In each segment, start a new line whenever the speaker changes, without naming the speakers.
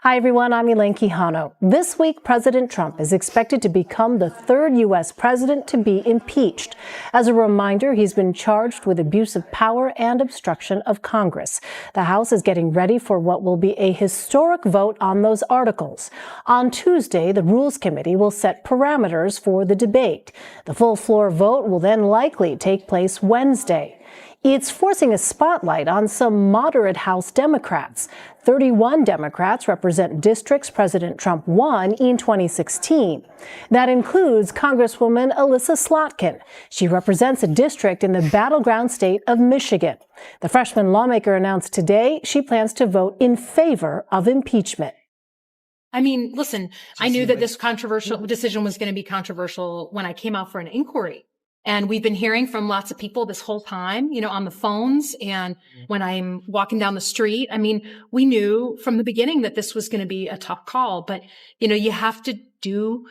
Hi, everyone. I'm Elaine Quijano. This week, President Trump is expected to become the third U.S. president to be impeached. As a reminder, he's been charged with abuse of power and obstruction of Congress. The House is getting ready for what will be a historic vote on those articles. On Tuesday, the Rules Committee will set parameters for the debate. The full floor vote will then likely take place Wednesday. It's forcing a spotlight on some moderate House Democrats. 31 Democrats represent districts President Trump won in 2016. That includes Congresswoman Elissa Slotkin. She represents a district in the battleground state of Michigan. The freshman lawmaker announced today she plans to vote in favor of impeachment.
I mean, listen, I knew that this controversial decision was going to be controversial when I came out for an inquiry. And we've been hearing from lots of people this whole time, on the phones and when I'm walking down the street. I mean, we knew from the beginning that this was going to be a tough call, but, you have to do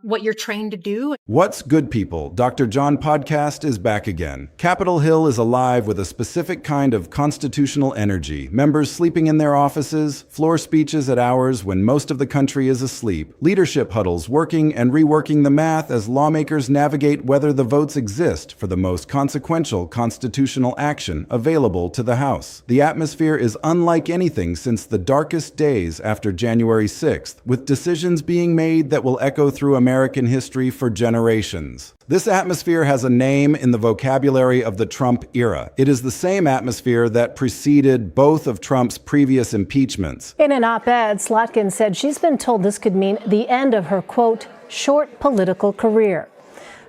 what you're trained to do.
What's good, people? Dr. John podcast is back again. Capitol Hill is alive with a specific kind of constitutional energy. Members sleeping in their offices, floor speeches at hours when most of the country is asleep, leadership huddles working and reworking the math as lawmakers navigate whether the votes exist for the most consequential constitutional action available to the House. The atmosphere is unlike anything since the darkest days after January 6th, with decisions being made that will echo through American history for generations. This atmosphere has a name in the vocabulary of the Trump era. It is the same atmosphere that preceded both of Trump's previous impeachments.
In an op-ed, Slotkin said she's been told this could mean the end of her, quote, short political career.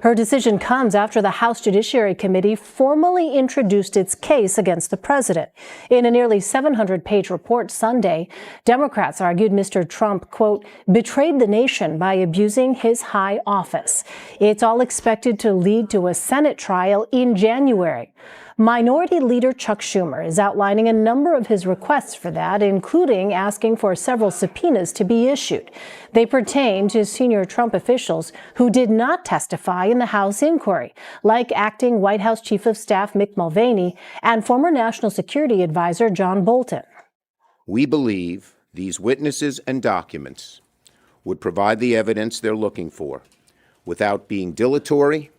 Her decision comes after the House Judiciary Committee formally introduced its case against the president. In a nearly 700-page report Sunday, Democrats argued Mr. Trump, quote, betrayed the nation by abusing his high office. It's all expected to lead to a Senate trial in January. Minority Leader Chuck Schumer is outlining a number of his requests for that, including asking for several subpoenas to be issued. They pertain to senior Trump officials who did not testify in the House inquiry, like acting White House Chief of Staff Mick Mulvaney and former National Security Advisor John Bolton.
We believe these witnesses and documents would provide the evidence they're looking for without being dilatory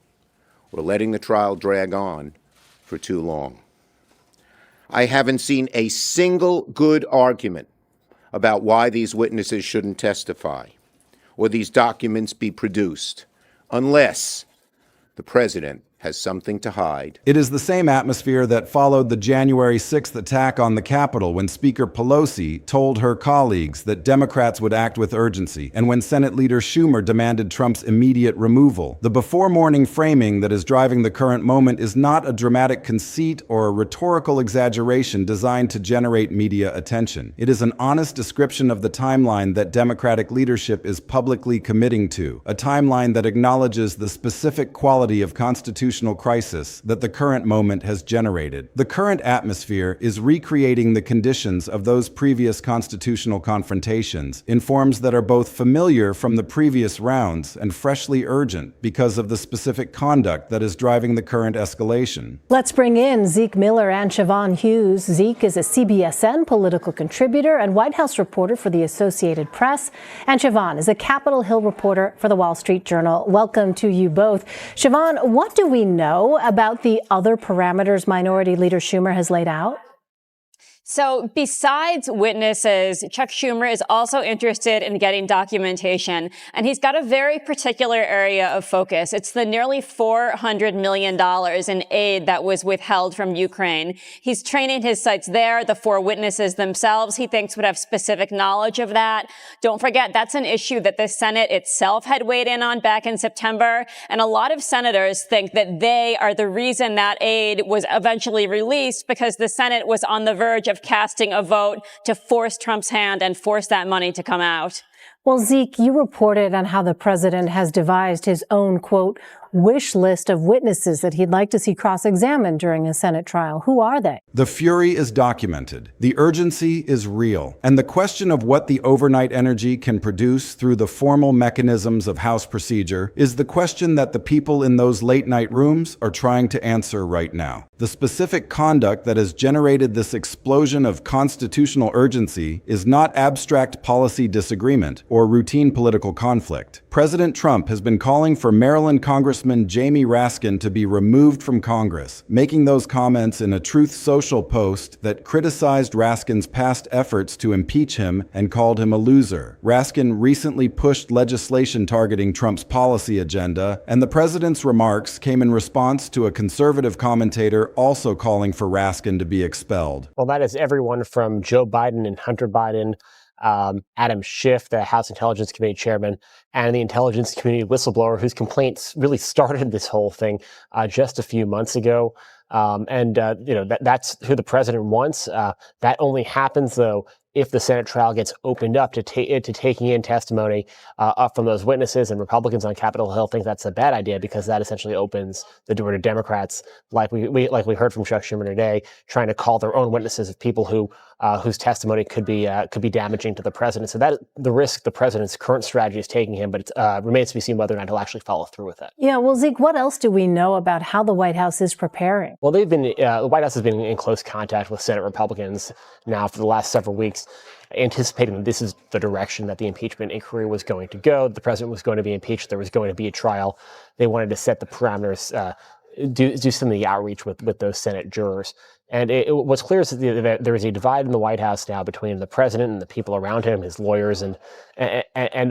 or letting the trial drag on for too long. I haven't seen a single good argument about why these witnesses shouldn't testify or these documents be produced, unless the president has something to hide.
It is the same atmosphere that followed the January 6th attack on the Capitol when Speaker Pelosi told her colleagues that Democrats would act with urgency, and when Senate Leader Schumer demanded Trump's immediate removal. The before-morning framing that is driving the current moment is not a dramatic conceit or a rhetorical exaggeration designed to generate media attention. It is an honest description of the timeline that Democratic leadership is publicly committing to, a timeline that acknowledges the specific quality of constitutional crisis that the current moment has generated. The current atmosphere is recreating the conditions of those previous constitutional confrontations in forms that are both familiar from the previous rounds and freshly urgent because of the specific conduct that is driving the current escalation.
Let's bring in Zeke Miller and Siobhan Hughes. Zeke is a CBSN political contributor and White House reporter for the Associated Press, and Siobhan is a Capitol Hill reporter for the Wall Street Journal. Welcome to you both. Siobhan, what do we know about the other parameters Minority Leader Schumer has laid out?
So besides witnesses, Chuck Schumer is also interested in getting documentation, and he's got a very particular area of focus. It's the nearly $400 million in aid that was withheld from Ukraine. He's training his sites there. The four witnesses themselves, he thinks, would have specific knowledge of that. Don't forget, that's an issue that the Senate itself had weighed in on back in September, and a lot of senators think that they are the reason that aid was eventually released, because the Senate was on the verge of casting a vote to force Trump's hand and force that money to come out.
Well, Zeke, you reported on how the president has devised his own, quote, wish list of witnesses that he'd like to see cross-examined during a Senate trial. Who are they?
The fury is documented. The urgency is real. And the question of what the overnight energy can produce through the formal mechanisms of House procedure is the question that the people in those late-night rooms are trying to answer right now. The specific conduct that has generated this explosion of constitutional urgency is not abstract policy disagreement or routine political conflict. President Trump has been calling for Maryland Congressman Jamie Raskin to be removed from Congress, making those comments in a Truth Social post that criticized Raskin's past efforts to impeach him and called him a loser. Raskin recently pushed legislation targeting Trump's policy agenda, and the president's remarks came in response to a conservative commentator also calling for Raskin to be expelled.
Well, that is everyone from Joe Biden and Hunter Biden, Adam Schiff, the House Intelligence Committee chairman, and the intelligence community whistleblower whose complaints really started this whole thing just a few months ago. That's who the president wants. That only happens, though, if the Senate trial gets opened up to taking in testimony from those witnesses. And Republicans on Capitol Hill think that's a bad idea because that essentially opens the door to Democrats, like we heard from Chuck Schumer today, trying to call their own witnesses of people whose testimony could be damaging to the president. So that the risk the president's current strategy is taking him, but it remains to be seen whether or not he'll actually follow through with it.
Yeah, well, Zeke, what else do we know about how the White House is preparing?
Well, the White House has been in close contact with Senate Republicans now for the last several weeks, anticipating that this is the direction that the impeachment inquiry was going to go. The president was going to be impeached. There was going to be a trial. They wanted to set the parameters, do some of the outreach with those Senate jurors. And what's clear is that there is a divide in the White House now between the president and the people around him, his lawyers and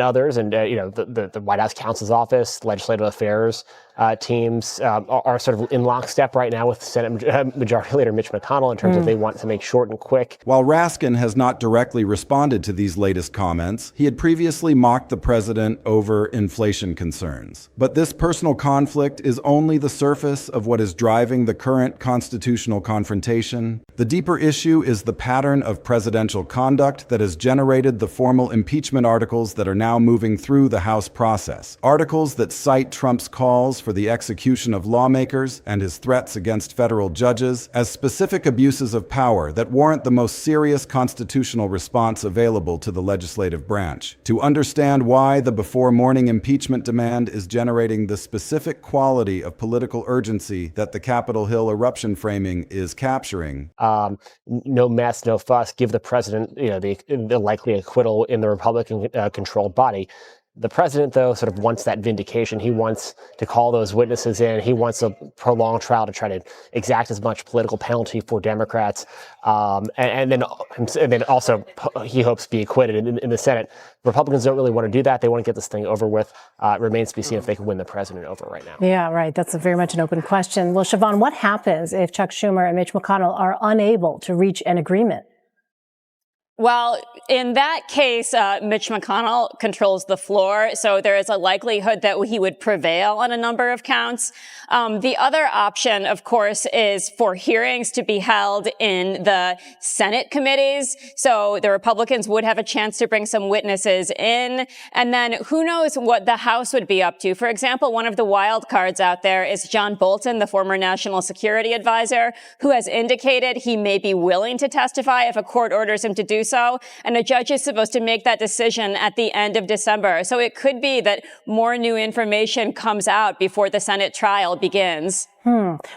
others. And the White House counsel's office, legislative affairs teams are sort of in lockstep right now with Senate Majority Leader Mitch McConnell in terms of they want to make short and quick.
While Raskin has not directly responded to these latest comments, he had previously mocked the president over inflation concerns. But this personal conflict is only the surface of what is driving the current constitutional confrontation. The deeper issue is the pattern of presidential conduct that has generated the formal impeachment articles that are now moving through the House process. Articles that cite Trump's calls for the execution of lawmakers and his threats against federal judges as specific abuses of power that warrant the most serious constitutional response available to the legislative branch. To understand why the before morning impeachment demand is generating the specific quality of political urgency that the Capitol Hill eruption framing is capturing.
No mess, no fuss, give the president the likely acquittal in the Republican-controlled body. The president, though, sort of wants that vindication. He wants to call those witnesses in. He wants a prolonged trial to try to exact as much political penalty for Democrats. And then also he hopes to be acquitted in the Senate. Republicans don't really want to do that. They want to get this thing over with. It remains to be seen if they can win the president over right now.
Yeah, right. That's very much an open question. Well, Siobhan, what happens if Chuck Schumer and Mitch McConnell are unable to reach an agreement?
Well, in that case, Mitch McConnell controls the floor, so there is a likelihood that he would prevail on a number of counts. The other option, of course, is for hearings to be held in the Senate committees. So the Republicans would have a chance to bring some witnesses in. And then who knows what the House would be up to. For example, one of the wild cards out there is John Bolton, the former national security advisor, who has indicated he may be willing to testify if a court orders him to do so. And a judge is supposed to make that decision at the end of December. So it could be that more new information comes out before the Senate trial begins.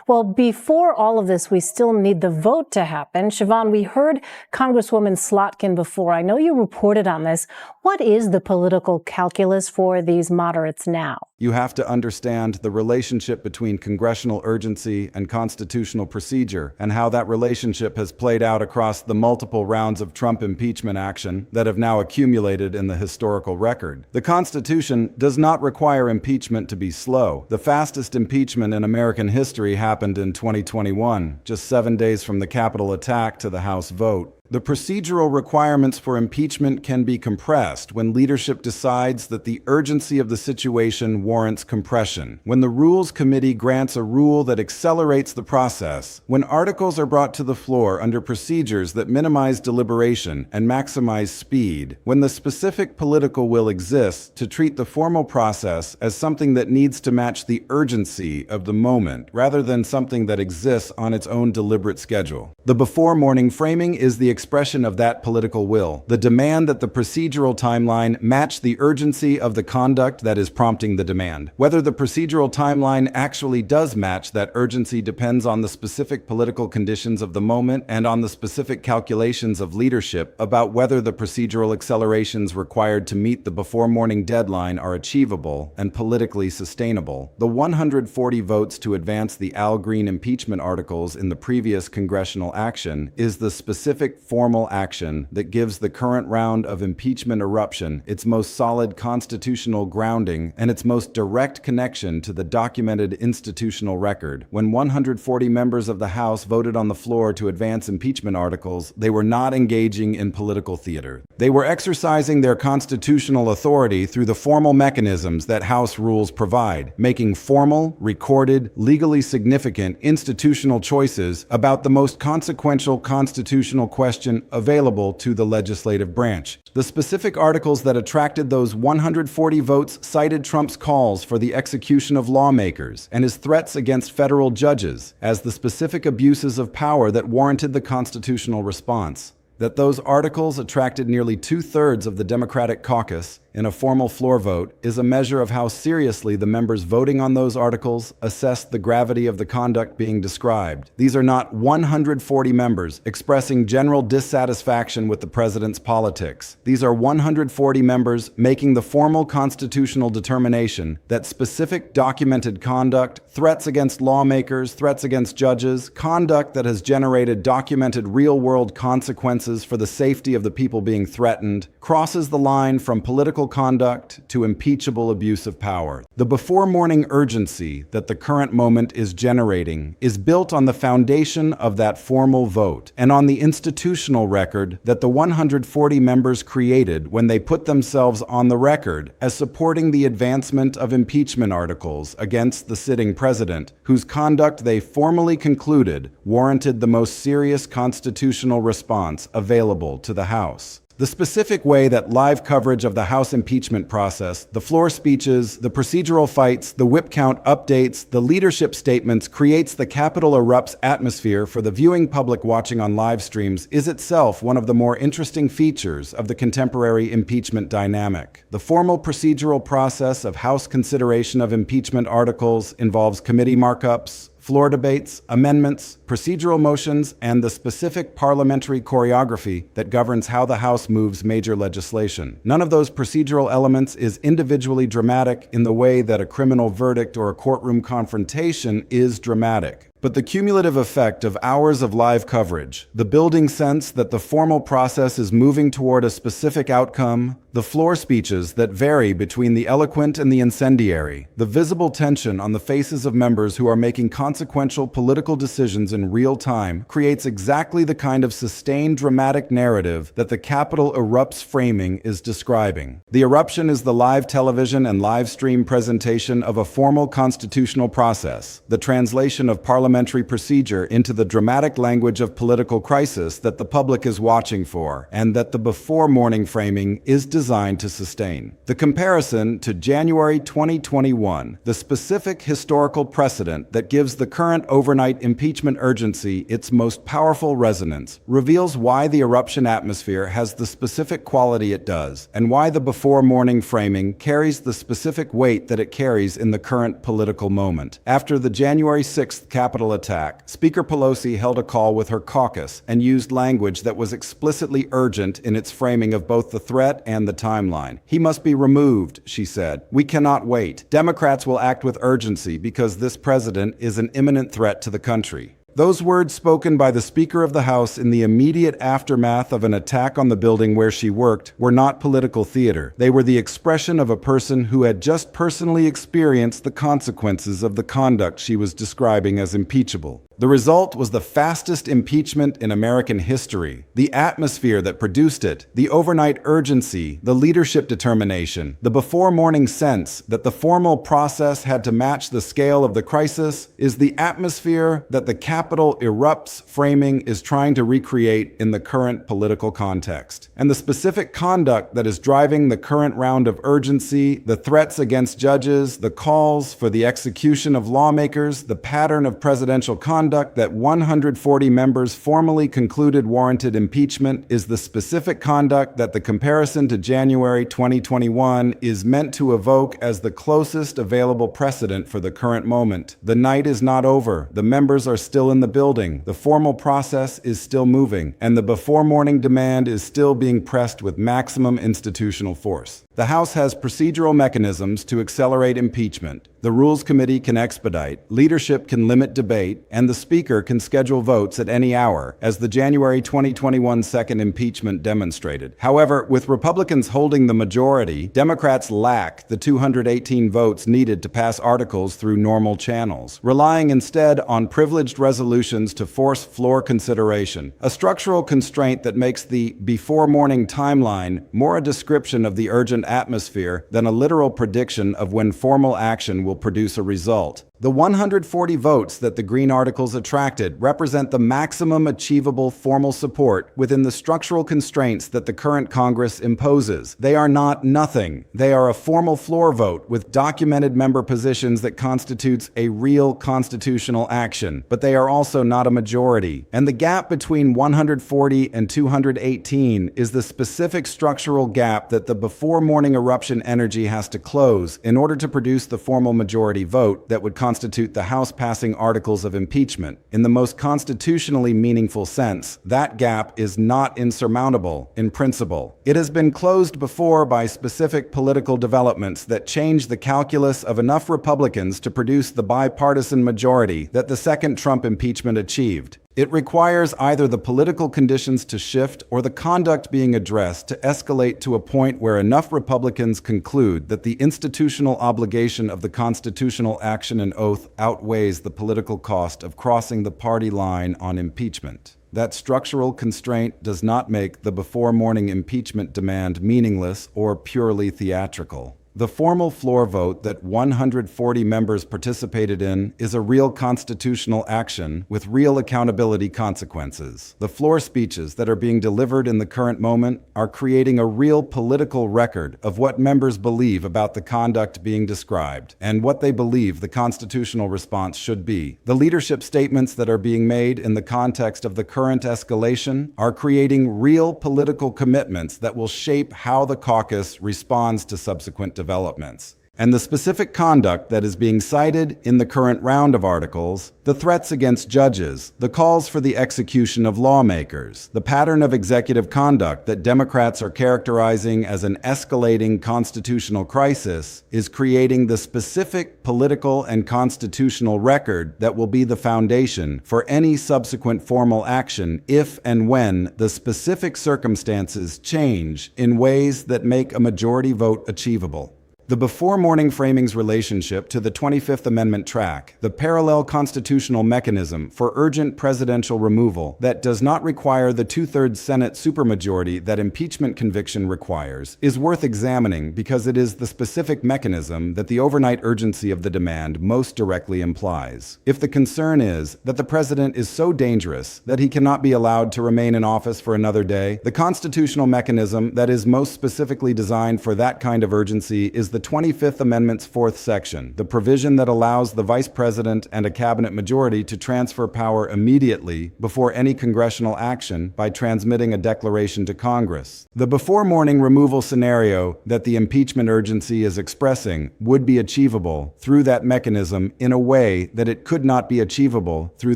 Well, before all of this, we still need the vote to happen. Siobhan, we heard Congresswoman Slotkin before. I know you reported on this. What is the political calculus for these moderates now?
You have to understand the relationship between congressional urgency and constitutional procedure and how that relationship has played out across the multiple rounds of Trump impeachment action that have now accumulated in the historical record. The Constitution does not require impeachment to be slow. The fastest impeachment in American history happened in 2021, just 7 days from the Capitol attack to the House vote. The procedural requirements for impeachment can be compressed when leadership decides that the urgency of the situation warrants compression, when the Rules Committee grants a rule that accelerates the process, when articles are brought to the floor under procedures that minimize deliberation and maximize speed, when the specific political will exists to treat the formal process as something that needs to match the urgency of the moment, rather than something that exists on its own deliberate schedule. The before-morning framing is the expression of that political will, the demand that the procedural timeline match the urgency of the conduct that is prompting the demand. Whether the procedural timeline actually does match that urgency depends on the specific political conditions of the moment and on the specific calculations of leadership about whether the procedural accelerations required to meet the before-morning deadline are achievable and politically sustainable. The 140 votes to advance the Al Green impeachment articles in the previous congressional action is the specific formal action that gives the current round of impeachment eruption its most solid constitutional grounding and its most direct connection to the documented institutional record. When 140 members of the House voted on the floor to advance impeachment articles, they were not engaging in political theater. They were exercising their constitutional authority through the formal mechanisms that House rules provide, making formal, recorded, legally significant institutional choices about the most consequential constitutional question available to the legislative branch. The specific articles that attracted those 140 votes cited Trump's calls for the execution of lawmakers and his threats against federal judges as the specific abuses of power that warranted the constitutional response. That those articles attracted nearly 2/3 of the Democratic caucus in a formal floor vote is a measure of how seriously the members voting on those articles assessed the gravity of the conduct being described. These are not 140 members expressing general dissatisfaction with the president's politics. These are 140 members making the formal constitutional determination that specific documented conduct, threats against lawmakers, threats against judges, conduct that has generated documented real-world consequences for the safety of the people being threatened, crosses the line from political conduct to impeachable abuse of power. The before-morning urgency that the current moment is generating is built on the foundation of that formal vote and on the institutional record that the 140 members created when they put themselves on the record as supporting the advancement of impeachment articles against the sitting president, whose conduct they formally concluded warranted the most serious constitutional response available to the House. The specific way that live coverage of the House impeachment process, the floor speeches, the procedural fights, the whip count updates, the leadership statements creates the Capitol erupts atmosphere for the viewing public watching on live streams is itself one of the more interesting features of the contemporary impeachment dynamic. The formal procedural process of House consideration of impeachment articles involves committee markups, floor debates, amendments, procedural motions, and the specific parliamentary choreography that governs how the House moves major legislation. None of those procedural elements is individually dramatic in the way that a criminal verdict or a courtroom confrontation is dramatic. But the cumulative effect of hours of live coverage, the building sense that the formal process is moving toward a specific outcome, the floor speeches that vary between the eloquent and the incendiary, the visible tension on the faces of members who are making consequential political decisions in real time creates exactly the kind of sustained dramatic narrative that the Capitol erupts framing is describing. The eruption is the live television and live stream presentation of a formal constitutional process, the translation of parliamentary procedure into the dramatic language of political crisis that the public is watching for, and that the before-morning framing is designed to sustain. The comparison to January 2021, the specific historical precedent that gives the current overnight impeachment urgency its most powerful resonance, reveals why the eruption atmosphere has the specific quality it does, and why the before-morning framing carries the specific weight that it carries in the current political moment. After the January 6th Capitol attack, Speaker Pelosi held a call with her caucus and used language that was explicitly urgent in its framing of both the threat and the timeline. "He must be removed," she said. "We cannot wait. Democrats will act with urgency because this president is an imminent threat to the country." Those words spoken by the Speaker of the House in the immediate aftermath of an attack on the building where she worked were not political theater. They were the expression of a person who had just personally experienced the consequences of the conduct she was describing as impeachable. The result was the fastest impeachment in American history. The atmosphere that produced it, the overnight urgency, the leadership determination, the before-morning sense that the formal process had to match the scale of the crisis is the atmosphere that the Capitol ERUPTS framing is trying to recreate in the current political context. And the specific conduct that is driving the current round of urgency, the threats against judges, the calls for the execution of lawmakers, the pattern of presidential conduct that 140 members formally concluded warranted impeachment is the specific conduct that the comparison to January 2021 is meant to evoke as the closest available precedent for the current moment. The night is not over. The members are still in the building. The formal process is still moving, and the before-morning demand is still being pressed with maximum institutional force. The House has procedural mechanisms to accelerate impeachment. The Rules Committee can expedite, leadership can limit debate, and the Speaker can schedule votes at any hour, as the January 2021 second impeachment demonstrated. However, with Republicans holding the majority, Democrats lack the 218 votes needed to pass articles through normal channels, relying instead on privileged resolutions to force floor consideration, a structural constraint that makes the before-morning timeline more a description of the urgent atmosphere than a literal prediction of when formal action will produce a result. The 140 votes that the Green articles attracted represent the maximum achievable formal support within the structural constraints that the current Congress imposes. They are not nothing. They are a formal floor vote with documented member positions that constitutes a real constitutional action, but they are also not a majority. And the gap between 140 and 218 is the specific structural gap that the before-morning eruption energy has to close in order to produce the formal majority vote that would constitute the House passing articles of impeachment. In the most constitutionally meaningful sense, that gap is not insurmountable in principle. It has been closed before by specific political developments that change the calculus of enough Republicans to produce the bipartisan majority that the second Trump impeachment achieved. It requires either the political conditions to shift or the conduct being addressed to escalate to a point where enough Republicans conclude that the institutional obligation of the constitutional action and oath outweighs the political cost of crossing the party line on impeachment. That structural constraint does not make the before-morning impeachment demand meaningless or purely theatrical. The formal floor vote that 140 members participated in is a real constitutional action with real accountability consequences. The floor speeches that are being delivered in the current moment are creating a real political record of what members believe about the conduct being described and what they believe the constitutional response should be. The leadership statements that are being made in the context of the current escalation are creating real political commitments that will shape how the caucus responds to subsequent developments. And the specific conduct that is being cited in the current round of articles, the threats against judges, the calls for the execution of lawmakers, the pattern of executive conduct that Democrats are characterizing as an escalating constitutional crisis, is creating the specific political and constitutional record that will be the foundation for any subsequent formal action if and when the specific circumstances change in ways that make a majority vote achievable. The before-morning framing's relationship to the 25th Amendment track, the parallel constitutional mechanism for urgent presidential removal that does not require the two-thirds Senate supermajority that impeachment conviction requires, is worth examining because it is the specific mechanism that the overnight urgency of the demand most directly implies. If the concern is that the president is so dangerous that he cannot be allowed to remain in office for another day, the constitutional mechanism that is most specifically designed for that kind of urgency is the 25th Amendment's fourth section, the provision that allows the Vice President and a cabinet majority to transfer power immediately before any congressional action by transmitting a declaration to Congress. The before-morning removal scenario that the impeachment urgency is expressing would be achievable through that mechanism in a way that it could not be achievable through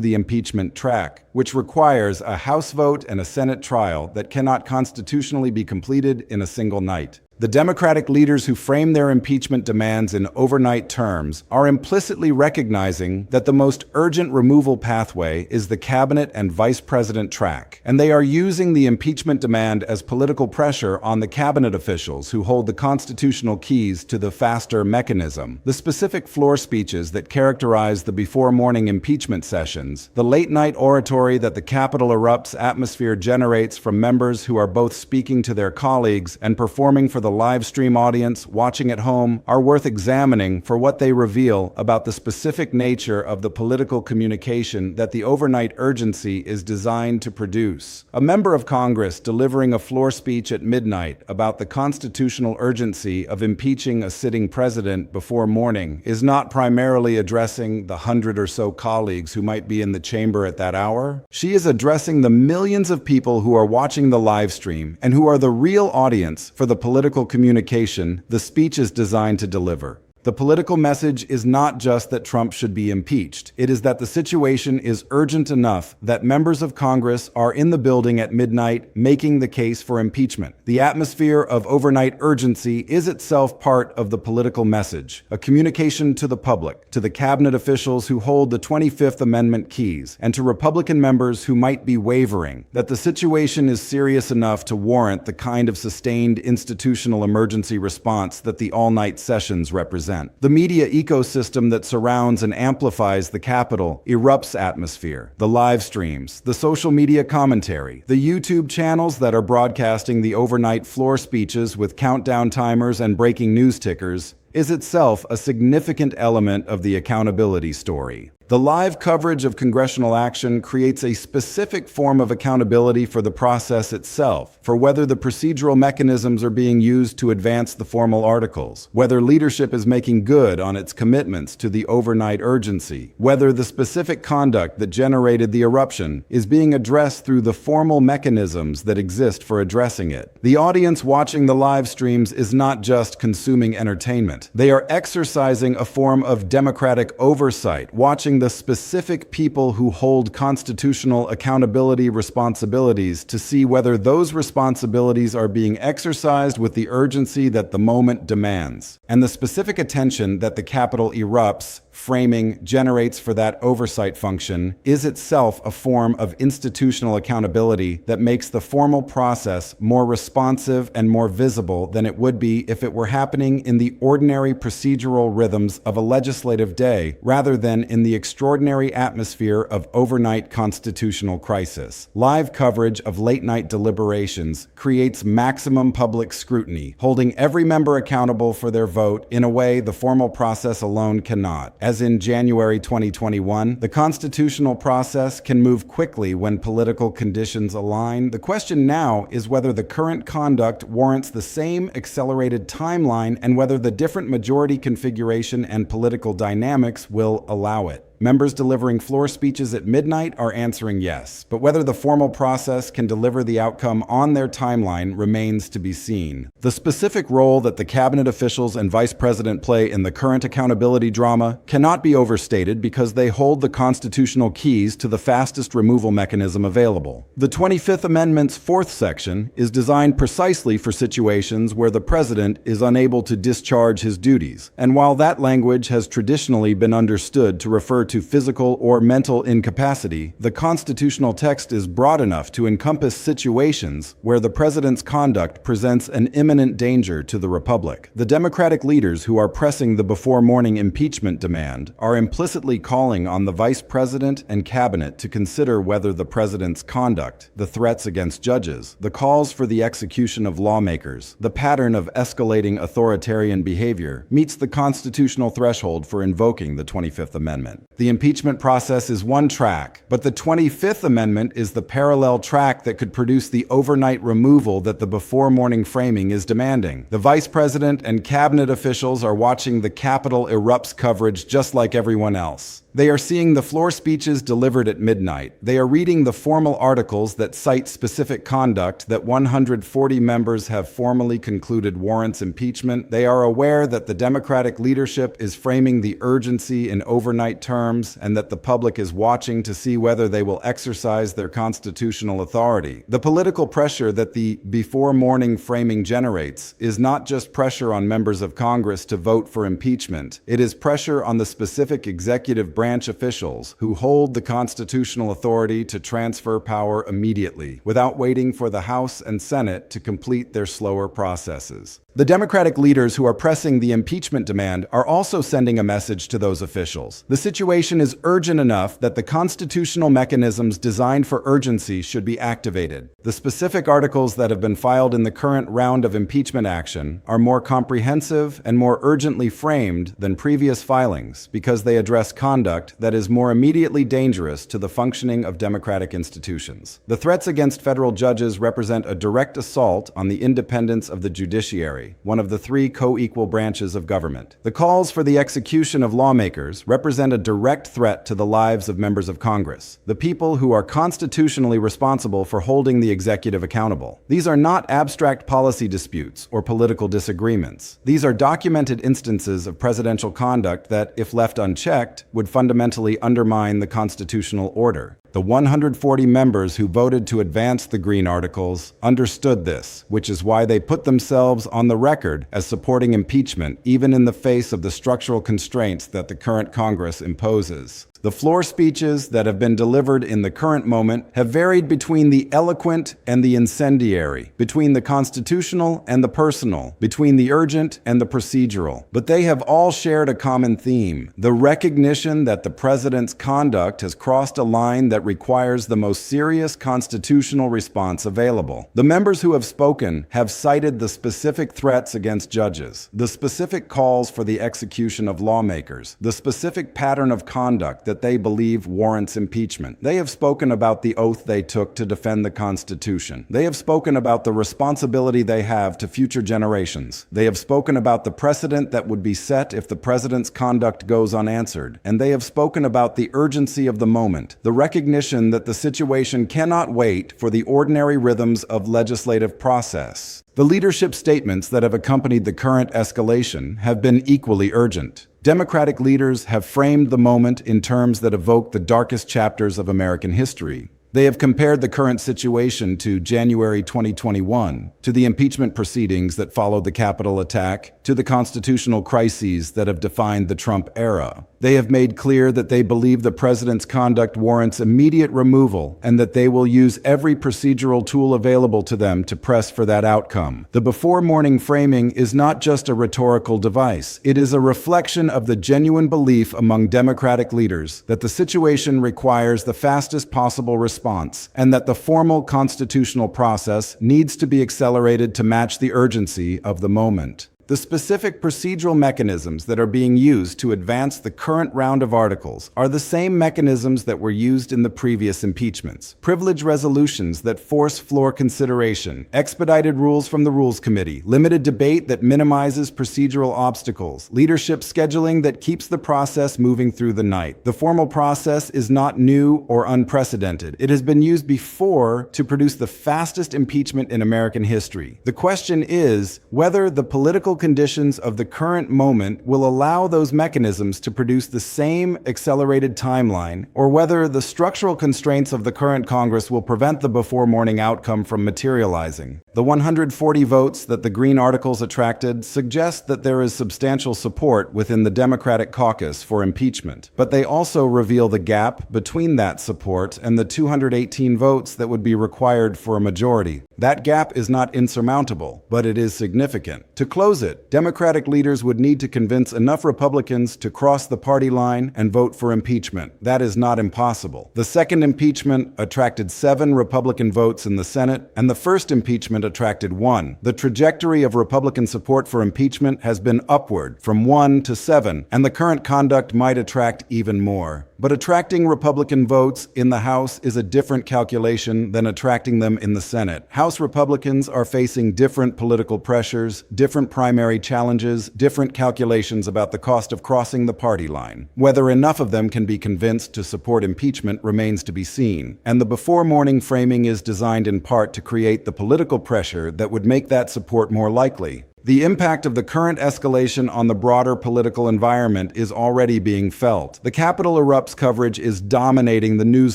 the impeachment track, which requires a House vote and a Senate trial that cannot constitutionally be completed in a single night. The Democratic leaders who frame their impeachment demands in overnight terms are implicitly recognizing that the most urgent removal pathway is the cabinet and vice president track, and they are using the impeachment demand as political pressure on the cabinet officials who hold the constitutional keys to the faster mechanism. The specific floor speeches that characterize the before-morning impeachment sessions, the late-night oratory that the Capitol erupts atmosphere generates from members who are both speaking to their colleagues and performing for the live stream audience watching at home, are worth examining for what they reveal about the specific nature of the political communication that the overnight urgency is designed to produce. A member of Congress delivering a floor speech at midnight about the constitutional urgency of impeaching a sitting president before morning is not primarily addressing the 100 or so colleagues who might be in the chamber at that hour. She is addressing the millions of people who are watching the live stream and who are the real audience for the political communication the speech is designed to deliver. The political message is not just that Trump should be impeached. It is that the situation is urgent enough that members of Congress are in the building at midnight making the case for impeachment. The atmosphere of overnight urgency is itself part of the political message, a communication to the public, to the cabinet officials who hold the 25th Amendment keys, and to Republican members who might be wavering, that the situation is serious enough to warrant the kind of sustained institutional emergency response that the all-night sessions represent. The media ecosystem that surrounds and amplifies the Capitol erupts atmosphere. The live streams, the social media commentary, the YouTube channels that are broadcasting the overnight floor speeches with countdown timers and breaking news tickers is itself a significant element of the accountability story. The live coverage of congressional action creates a specific form of accountability for the process itself, for whether the procedural mechanisms are being used to advance the formal articles, whether leadership is making good on its commitments to the overnight urgency, whether the specific conduct that generated the eruption is being addressed through the formal mechanisms that exist for addressing it. The audience watching the live streams is not just consuming entertainment. They are exercising a form of democratic oversight, watching the specific people who hold constitutional accountability responsibilities to see whether those responsibilities are being exercised with the urgency that the moment demands. And the specific attention that the Capitol erupts framing generates for that oversight function is itself a form of institutional accountability that makes the formal process more responsive and more visible than it would be if it were happening in the ordinary procedural rhythms of a legislative day rather than in the extraordinary atmosphere of overnight constitutional crisis. Live coverage of late-night deliberations creates maximum public scrutiny, holding every member accountable for their vote in a way the formal process alone cannot. As in January 2021, the constitutional process can move quickly when political conditions align. The question now is whether the current conduct warrants the same accelerated timeline and whether the different majority configuration and political dynamics will allow it. Members delivering floor speeches at midnight are answering yes, but whether the formal process can deliver the outcome on their timeline remains to be seen. The specific role that the cabinet officials and vice president play in the current accountability drama cannot be overstated because they hold the constitutional keys to the fastest removal mechanism available. The 25th Amendment's fourth section is designed precisely for situations where the president is unable to discharge his duties, and while that language has traditionally been understood to refer to physical or mental incapacity, the constitutional text is broad enough to encompass situations where the president's conduct presents an imminent danger to the republic. The Democratic leaders who are pressing the before-morning impeachment demand are implicitly calling on the vice president and cabinet to consider whether the president's conduct, the threats against judges, the calls for the execution of lawmakers, the pattern of escalating authoritarian behavior meets the constitutional threshold for invoking the 25th Amendment. The impeachment process is one track, but the 25th Amendment is the parallel track that could produce the overnight removal that the before-morning framing is demanding. The vice president and cabinet officials are watching the Capitol erupts coverage just like everyone else. They are seeing the floor speeches delivered at midnight. They are reading the formal articles that cite specific conduct that 140 members have formally concluded warrants impeachment. They are aware that the Democratic leadership is framing the urgency in overnight terms terms and that the public is watching to see whether they will exercise their constitutional authority. The political pressure that the before morning framing generates is not just pressure on members of Congress to vote for impeachment. It is pressure on the specific executive branch officials who hold the constitutional authority to transfer power immediately, without waiting for the House and Senate to complete their slower processes. The Democratic leaders who are pressing the impeachment demand are also sending a message to those officials. The situation is urgent enough that the constitutional mechanisms designed for urgency should be activated. The specific articles that have been filed in the current round of impeachment action are more comprehensive and more urgently framed than previous filings because they address conduct that is more immediately dangerous to the functioning of democratic institutions. The threats against federal judges represent a direct assault on the independence of the judiciary, one of the three co-equal branches of government. The calls for the execution of lawmakers represent a direct threat to the lives of members of Congress, the people who are constitutionally responsible for holding the executive accountable. These are not abstract policy disputes or political disagreements. These are documented instances of presidential conduct that, if left unchecked, would fundamentally undermine the constitutional order. The 140 members who voted to advance the Green Articles understood this, which is why they put themselves on the record as supporting impeachment, even in the face of the structural constraints that the current Congress imposes. The floor speeches that have been delivered in the current moment have varied between the eloquent and the incendiary, between the constitutional and the personal, between the urgent and the procedural. But they have all shared a common theme: the recognition that the president's conduct has crossed a line that requires the most serious constitutional response available. The members who have spoken have cited the specific threats against judges, the specific calls for the execution of lawmakers, the specific pattern of conduct that they believe warrants impeachment. They have spoken about the oath they took to defend the Constitution. They have spoken about the responsibility they have to future generations. They have spoken about the precedent that would be set if the president's conduct goes unanswered. And they have spoken about the urgency of the moment, the recognition that the situation cannot wait for the ordinary rhythms of legislative process. The leadership statements that have accompanied the current escalation have been equally urgent. Democratic leaders have framed the moment in terms that evoke the darkest chapters of American history. They have compared the current situation to January 2021, to the impeachment proceedings that followed the Capitol attack, to the constitutional crises that have defined the Trump era. They have made clear that they believe the president's conduct warrants immediate removal and that they will use every procedural tool available to them to press for that outcome. The before morning framing is not just a rhetorical device. It is a reflection of the genuine belief among Democratic leaders that the situation requires the fastest possible response and that the formal constitutional process needs to be accelerated to match the urgency of the moment. The specific procedural mechanisms that are being used to advance the current round of articles are the same mechanisms that were used in the previous impeachments. Privilege resolutions that force floor consideration, expedited rules from the Rules Committee, limited debate that minimizes procedural obstacles, leadership scheduling that keeps the process moving through the night. The formal process is not new or unprecedented. It has been used before to produce the fastest impeachment in American history. The question is whether the political conditions of the current moment will allow those mechanisms to produce the same accelerated timeline, or whether the structural constraints of the current Congress will prevent the before morning outcome from materializing. The 140 votes that the Green Articles attracted suggest that there is substantial support within the Democratic caucus for impeachment, but they also reveal the gap between that support and the 218 votes that would be required for a majority. That gap is not insurmountable, but it is significant. To close it, Democratic leaders would need to convince enough Republicans to cross the party line and vote for impeachment. That is not impossible. The second impeachment attracted 7 Republican votes in the Senate, and the first impeachment attracted 1. The trajectory of Republican support for impeachment has been upward, from 1 to 7, and the current conduct might attract even more. But attracting Republican votes in the House is a different calculation than attracting them in the Senate. House Republicans are facing different political pressures, different primary challenges, different calculations about the cost of crossing the party line. Whether enough of them can be convinced to support impeachment remains to be seen, and the before morning framing is designed in part to create the political pressure that would make that support more likely. The impact of the current escalation on the broader political environment is already being felt. The Capitol erupts coverage is dominating the news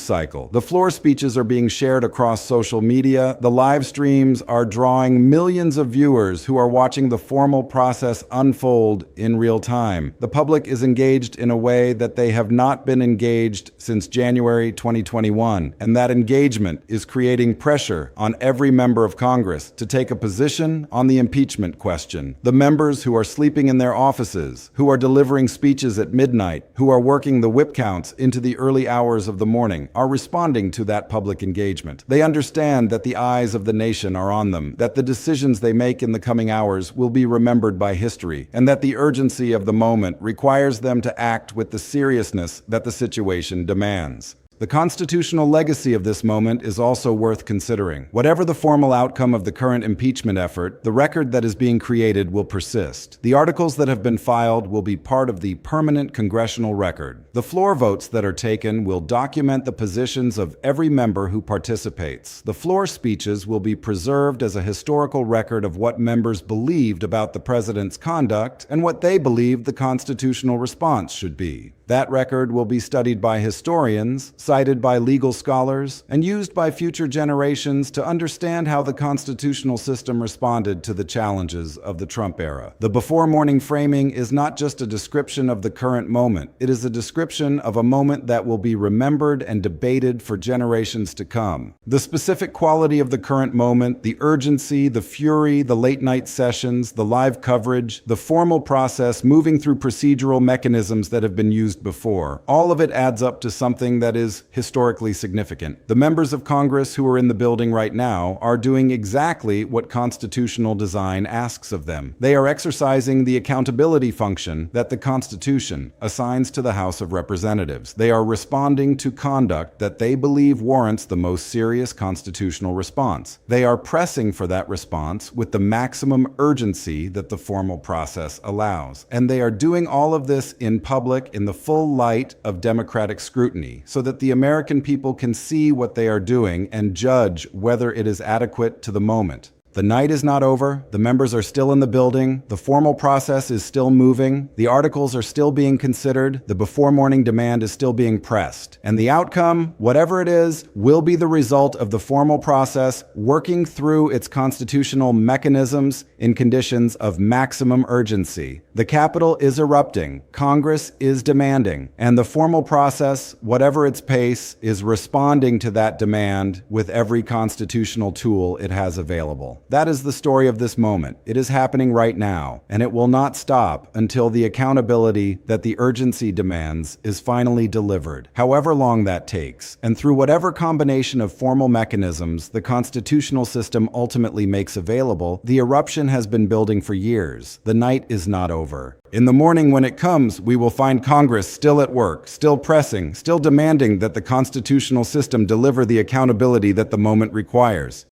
cycle. The floor speeches are being shared across social media. The live streams are drawing millions of viewers who are watching the formal process unfold in real time. The public is engaged in a way that they have not been engaged since January 2021, and that engagement is creating pressure on every member of Congress to take a position on the impeachment question. The members who are sleeping in their offices, who are delivering speeches at midnight, who are working the whip counts into the early hours of the morning, are responding to that public engagement. They understand that the eyes of the nation are on them, that the decisions they make in the coming hours will be remembered by history, and that the urgency of the moment requires them to act with the seriousness that the situation demands. The constitutional legacy of this moment is also worth considering. Whatever the formal outcome of the current impeachment effort, the record that is being created will persist. The articles that have been filed will be part of the permanent congressional record. The floor votes that are taken will document the positions of every member who participates. The floor speeches will be preserved as a historical record of what members believed about the president's conduct and what they believed the constitutional response should be. That record will be studied by historians, cited by legal scholars, and used by future generations to understand how the constitutional system responded to the challenges of the Trump era. The before-morning framing is not just a description of the current moment. It is a description of a moment that will be remembered and debated for generations to come. The specific quality of the current moment, the urgency, the fury, the late-night sessions, the live coverage, the formal process moving through procedural mechanisms that have been used before. All of it adds up to something that is historically significant. The members of Congress who are in the building right now are doing exactly what constitutional design asks of them. They are exercising the accountability function that the Constitution assigns to the House of Representatives. They are responding to conduct that they believe warrants the most serious constitutional response. They are pressing for that response with the maximum urgency that the formal process allows. And they are doing all of this in public in the full light of democratic scrutiny, so that the American people can see what they are doing and judge whether it is adequate to the moment. The night is not over. The members are still in the building. The formal process is still moving. The articles are still being considered. The before-morning demand is still being pressed. And the outcome, whatever it is, will be the result of the formal process working through its constitutional mechanisms in conditions of maximum urgency. The Capitol is erupting. Congress is demanding. And the formal process, whatever its pace, is responding to that demand with every constitutional tool it has available. That is the story of this moment. It is happening right now, and it will not stop until the accountability that the urgency demands is finally delivered, however long that takes. And through whatever combination of formal mechanisms the constitutional system ultimately makes available, the eruption has been building for years. The night is not over. In the morning when it comes, we will find Congress still at work, still pressing, still demanding that the constitutional system deliver the accountability that the moment requires.